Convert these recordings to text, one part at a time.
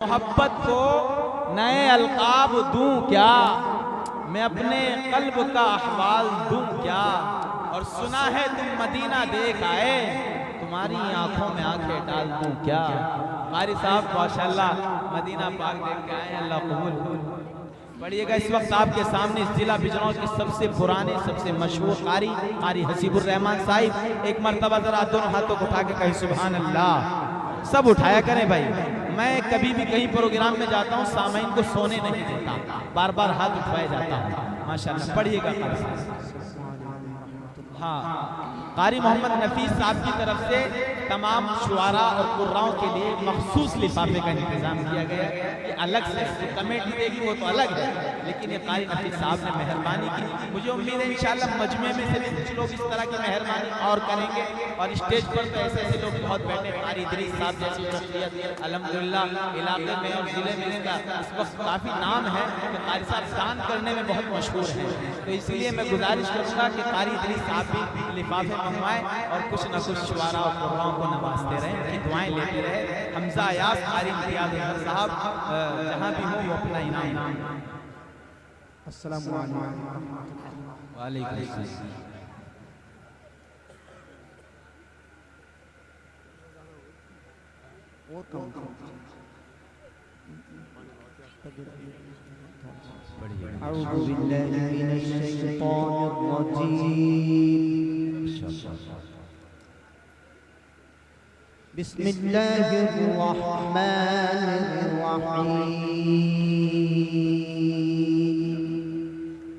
मोहब्बत को नए अलकाब दूं क्या, मैं अपने कल्ब का अहवाल दूं क्या। और सुना है तुम मदीना देख आए, तुम्हारी आंखों में आंखें डाल दूं क्या। कारी साहब माशाल्लाह मदीना पाक देख के आए, अल्लाह कबूल पढ़िएगा। इस वक्त आपके सामने इस जिला बिजनौर के सबसे पुराने सबसे मशहूर कारी हसीबुर रहमान साहिब, एक मरतबा जरा दोनों हाथों को उठा के कहीं सुभान अल्लाह। सब उठाया करें भाई। मैं कभी भी कहीं प्रोग्राम में जाता हूँ, सामईन को सोने नहीं देता, बार बार हाथ उठवाए जाता हूँ। माशाल्लाह पढ़िएगा। हाँ, कारी मोहम्मद नफीस साहब की तरफ से तमाम शुआरा और कुर्राओं के लिए मखसूस लिफाफे का इंतजाम किया गया है। ये अलग से जो कमेटी देगी वो तो अलग है, लेकिन ये कारी नफीस साहब ने मेहरबानी की। मुझे उम्मीद है इंशाल्लाह मजमे में से भी कुछ लोग इस तरह की मेहरबानी और करेंगे। और स्टेज पर तो ऐसे ऐसे लोग बहुत बैठे, कारी इदरीस साहब जैसी शख्सियत अल्हम्दुलिल्लाह इलाके में और जिले में इसका इस वक्त काफ़ी नाम है कि कारी साहब दान करने में बहुत मशहूर हैं। तो इसलिए मैं गुजारिश करूँगा कि कारी इदरीस साहब भी लिफाफे मंगवाएं और कुछ न कुछ शुआरा और कुर्राओं को नवाजते रहें, उनकी दुआएं लेते रहे। हमजा अयाज कारी इम्तियाज अहमद साहब जहाँ भी हो वो अपना इनाम। अस्सलाम वालेकुम सलाम। अऊज़ु बिल्लाहि मिनश शैतानिर रजीम। बिस्मिल्लाहिर रहमानिर रहीम।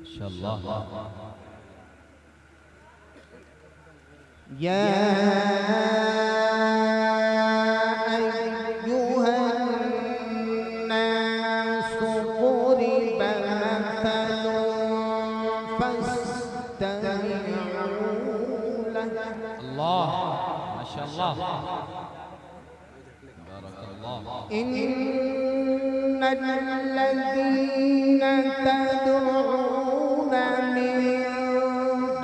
इंशाअल्लाह। या इन्नल्लज़ीना तदऊना मिन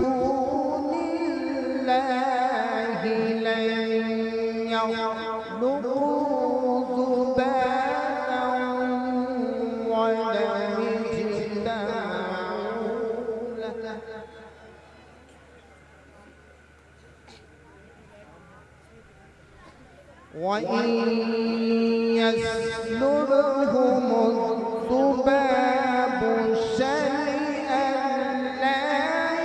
दूनिल्लाहि लन यख़्लुक़ू ज़ुबाबन वलौ इज्तमऊ लहु। वइन यस्लुबहुम الذباب شيئا لا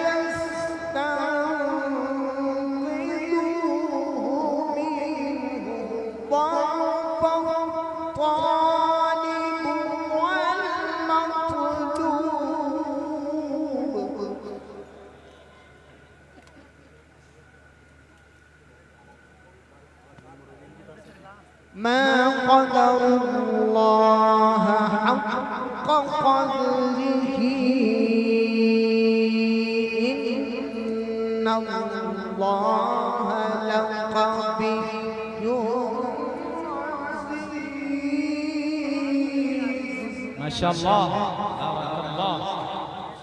يستنقذوه منه ضعف الطالب والمطلوب. ما قدر الله حق قدره إن الله لقوي عزيز. ما شاء الله بارك الله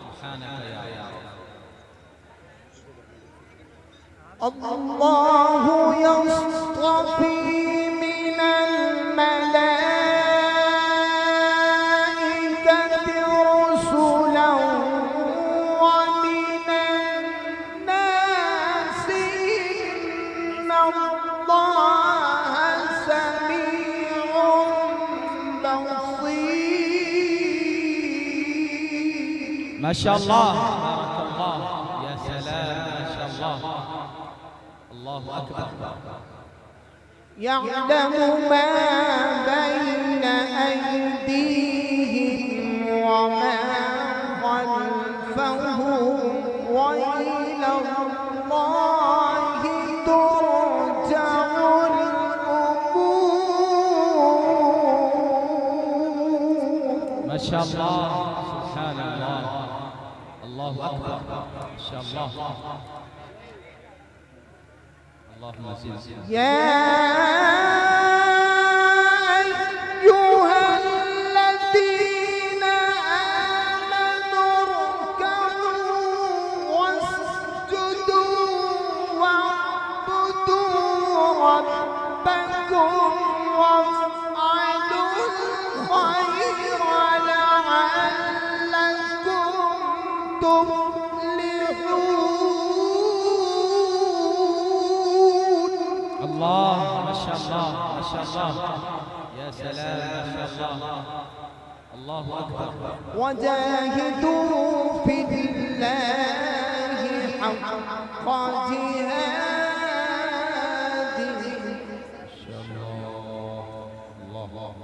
سبحانك يا الله يصطفي من الملائكة رسلا ومن الناس إن الله سميع بصير. ما شاء الله بارك الله. يا سلام ما شاء الله. الله أكبر. يعلم ما بين أيديهم وما خلفهم وإلى الله ترجع الأمور. ما شاء الله سبحان الله. الله أكبر ما شاء الله. اللهم زد. يا أيها الذين آمنوا اركعوا واسجدوا واعبدوا ربكم وافعلوا شاء الله. يا سلام ما شاء الله. الله أكبر. وجاهدوا في الله حق جهاده. ما شاء الله. الله.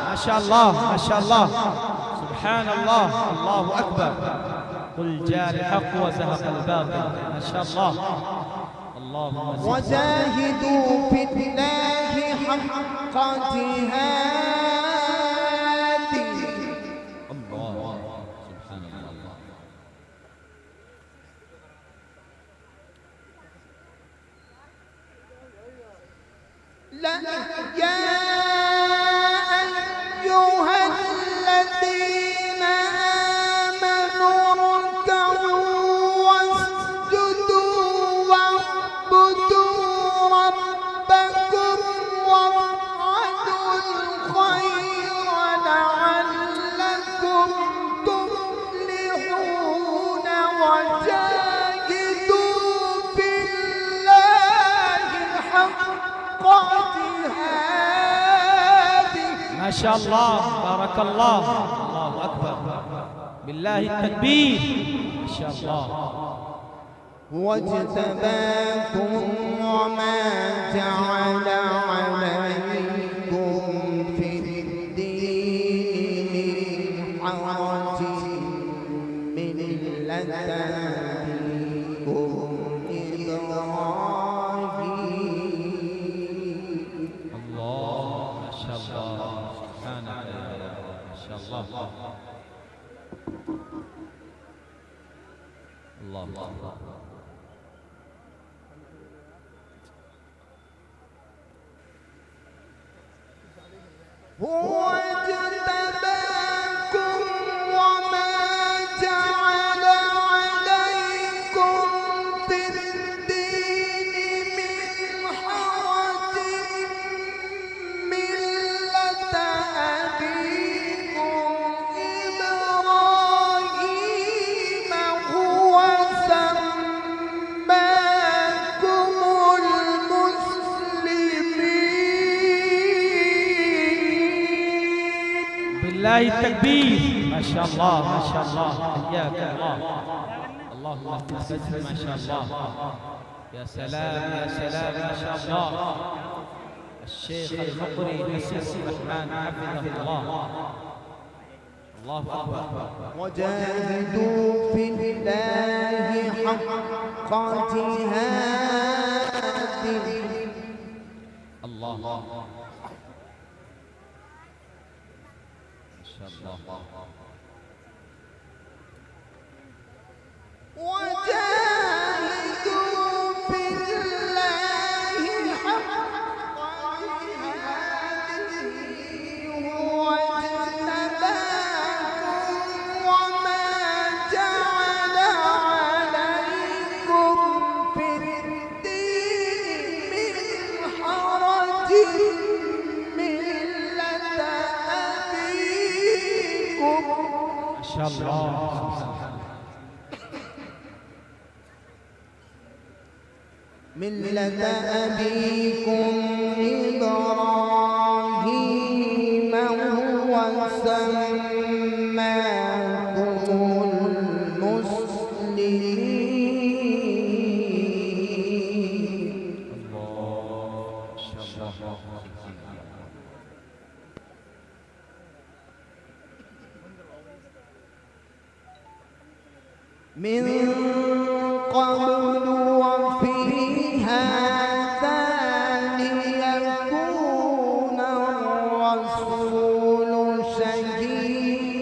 ما شاء الله ما شاء الله. سبحان الله. الله أكبر. قل جاء الحق وزهق الباطل. ما شاء الله. اللهم وجاهدوا في الله حق جهاده. الله. سبحان الله. لا يا أيها الذين آمنوا اركعوا واسجدوا واعبدوا ربكم وافعلوا الخير لعلكم تفلحون. وجاهدوا في الله حق جهاده. ما شاء الله. بارك الله. الله أكبر. بالله التكبير. ما شاء الله. واجتباكم وما جعل عليكم في الدين من حرج ملة أبيكم إبراهيم. الله. ما شاء الله. سبحانك يا رب. ما شاء الله. الله. هو اجتباكم وما جعل عليكم في الدين من حرج ملة أبيكم إبراهيم هو سماكم المسلمين. بالله التكبير. ما شاء الله. ما شاء الله. حياك الله. اللهم اهدنا. ما شاء الله. يا سلام يا سلام. ما شاء الله. الشيخ المقري نسير الرحمن حفظه الله. الله أكبر. وجاهدوا في الله حق جهاده. الله. ما شاء الله. وجاهدوا في الله حق جهاده. هو اجتباكم وما جعل عليكم في الدين من حرج ملة أبيكم. ما شاء الله. ملة أبيكم إبراهيم هو سماكم المسلمين. الله. ما شاء الله. من قبل وفي هذا ليكون الرسول شهيدا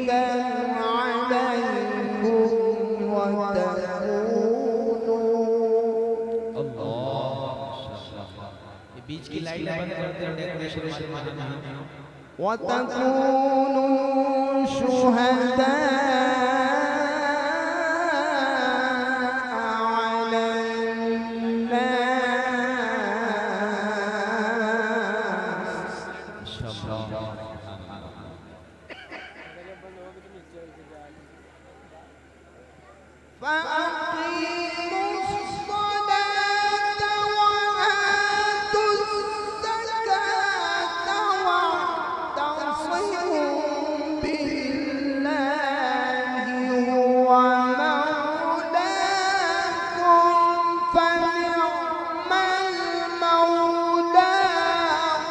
लाइट बंद करते हैं डेकोरेशन वाले मानो وتكونوا شهداء على الناس فأقيموا الصلاة وآتوا الزكاة واعتصموا بالله هو مولاكم فنعم المولى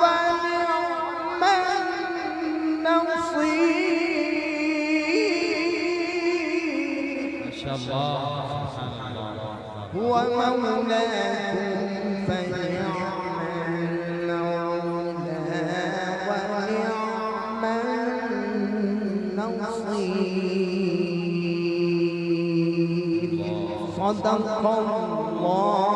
ونعم النصير. ما شاء الله هو مولاكم فنعم المولى ونعم النصير. صدق الله